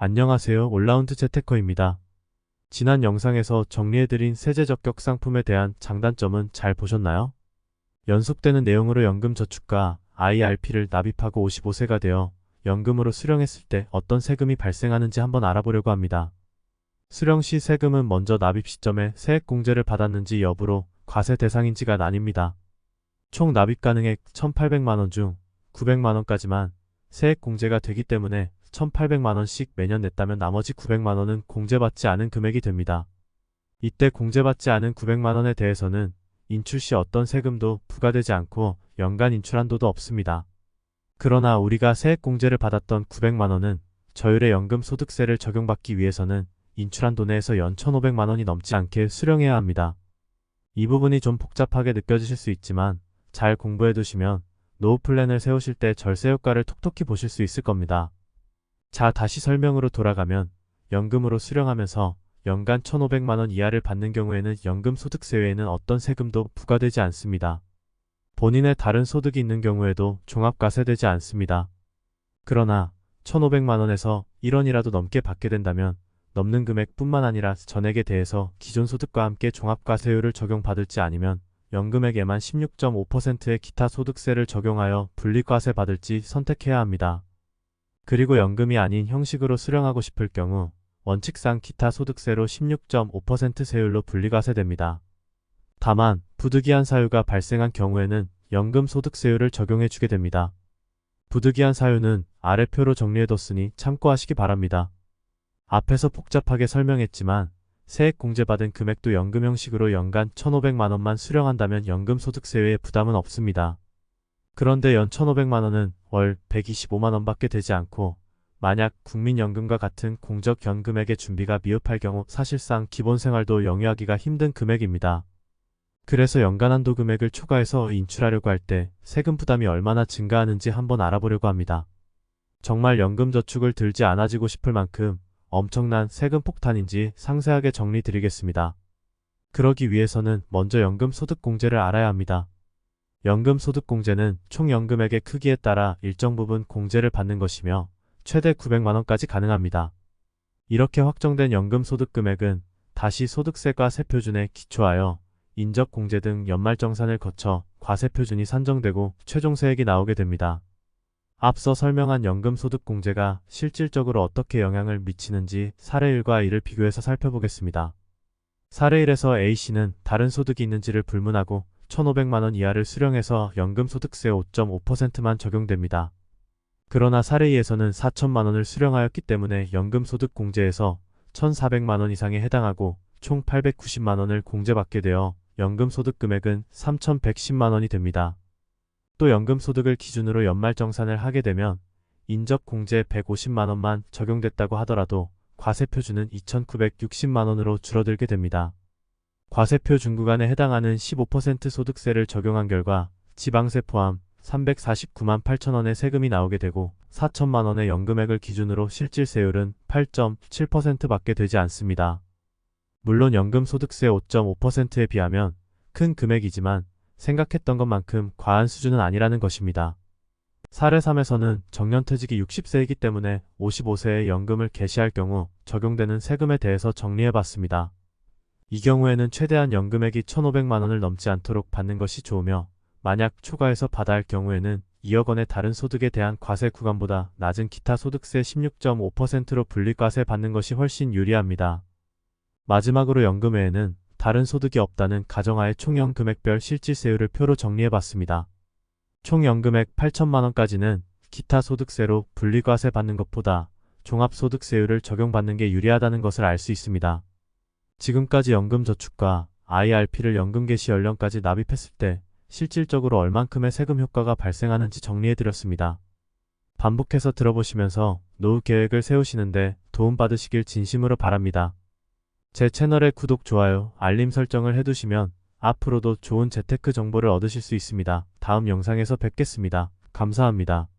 안녕하세요. 올라운드 재테커입니다. 지난 영상에서 정리해드린 세제 적격 상품에 대한 장단점은 잘 보셨나요? 연속되는 내용으로 연금저축과 IRP를 납입하고 55세가 되어 연금으로 수령했을 때 어떤 세금이 발생하는지 한번 알아보려고 합니다. 수령 시 세금은 먼저 납입 시점에 세액공제를 받았는지 여부로 과세 대상인지가 나뉩니다. 총 납입 가능액 1,800만원 중 900만원까지만 세액공제가 되기 때문에 1,800만원씩 매년 냈다면 나머지 900만원은 공제받지 않은 금액이 됩니다. 이때 공제받지 않은 900만원에 대해서는 인출 시 어떤 세금도 부과되지 않고 연간 인출한도도 없습니다. 그러나 우리가 세액공제를 받았던 900만원은 저율의 연금소득세를 적용받기 위해서는 인출한도 내에서 연 1,500만원이 넘지 않게 수령해야 합니다. 이 부분이 좀 복잡하게 느껴지실 수 있지만 잘 공부해 두시면 노후 플랜을 세우실 때 절세 효과를 톡톡히 보실 수 있을 겁니다. 자, 다시 설명으로 돌아가면 연금으로 수령하면서 연간 1,500만원 이하를 받는 경우에는 연금소득세 외에는 어떤 세금도 부과되지 않습니다. 본인의 다른 소득이 있는 경우에도 종합과세되지 않습니다. 그러나 1,500만원에서 1원이라도 넘게 받게 된다면 넘는 금액뿐만 아니라 전액에 대해서 기존 소득과 함께 종합과세율을 적용받을지 아니면 연금액에만 16.5%의 기타 소득세를 적용하여 분리과세 받을지 선택해야 합니다. 그리고 연금이 아닌 형식으로 수령하고 싶을 경우 원칙상 기타 소득세로 16.5% 세율로 분리과세됩니다. 다만 부득이한 사유가 발생한 경우에는 연금소득세율을 적용해주게 됩니다. 부득이한 사유는 아래 표로 정리해뒀으니 참고하시기 바랍니다. 앞에서 복잡하게 설명했지만 세액공제받은 금액도 연금 형식으로 연간 1,500만원만 수령한다면 연금소득세 외에 부담은 없습니다. 그런데 연 1,500만원은 월 125만원밖에 되지 않고 만약 국민연금과 같은 공적연금액의 준비가 미흡할 경우 사실상 기본생활도 영위하기가 힘든 금액입니다. 그래서 연간 한도 금액을 초과해서 인출하려고 할 때 세금 부담이 얼마나 증가하는지 한번 알아보려고 합니다. 정말 연금저축을 들지 않아지고 싶을 만큼 엄청난 세금 폭탄인지 상세하게 정리드리겠습니다. 그러기 위해서는 먼저 연금소득공제를 알아야 합니다. 연금소득공제는 총 연금액의 크기에 따라 일정 부분 공제를 받는 것이며 최대 900만원까지 가능합니다. 이렇게 확정된 연금소득금액은 다시 소득세과 세표준에 기초하여 인적공제 등 연말정산을 거쳐 과세표준이 산정되고 최종세액이 나오게 됩니다. 앞서 설명한 연금소득공제가 실질적으로 어떻게 영향을 미치는지 사례 1과 2를 비교해서 살펴보겠습니다. 사례 1에서 A씨는 다른 소득이 있는지를 불문하고 1,500만원 이하를 수령해서 연금소득세 5.5%만 적용됩니다. 그러나 사례 2에서는 4천만원을 수령하였기 때문에 연금소득공제에서 1,400만원 이상에 해당하고 총 890만원을 공제받게 되어 연금소득금액은 3,110만원이 됩니다. 또 연금소득을 기준으로 연말정산을 하게 되면 인적공제 150만원만 적용됐다고 하더라도 과세표준은 2,960만원으로 줄어들게 됩니다. 과세표 중구간에 해당하는 15% 소득세를 적용한 결과 지방세 포함 349만 8천원의 세금이 나오게 되고 4천만원의 연금액을 기준으로 실질세율은 8.7%밖에 되지 않습니다. 물론 연금소득세 5.5%에 비하면 큰 금액이지만 생각했던 것만큼 과한 수준은 아니라는 것입니다. 사례 3에서는 정년퇴직이 60세이기 때문에 55세에 연금을 개시할 경우 적용되는 세금에 대해서 정리해봤습니다. 이 경우에는 최대한 연금액이 1,500만원을 넘지 않도록 받는 것이 좋으며 만약 초과해서 받아야 할 경우에는 2억 원의 다른 소득에 대한 과세 구간보다 낮은 기타 소득세 16.5%로 분리과세 받는 것이 훨씬 유리합니다. 마지막으로 연금 외에는 다른 소득이 없다는 가정하에 총연금액별 실질세율을 표로 정리해봤습니다. 총연금액 8천만원까지는 기타 소득세로 분리과세 받는 것보다 종합소득세율을 적용받는 게 유리하다는 것을 알 수 있습니다. 지금까지 연금저축과 IRP를 연금 개시 연령까지 납입했을 때 실질적으로 얼만큼의 세금 효과가 발생하는지 정리해드렸습니다. 반복해서 들어보시면서 노후 계획을 세우시는데 도움받으시길 진심으로 바랍니다. 제 채널에 구독, 좋아요, 알림 설정을 해두시면 앞으로도 좋은 재테크 정보를 얻으실 수 있습니다. 다음 영상에서 뵙겠습니다. 감사합니다.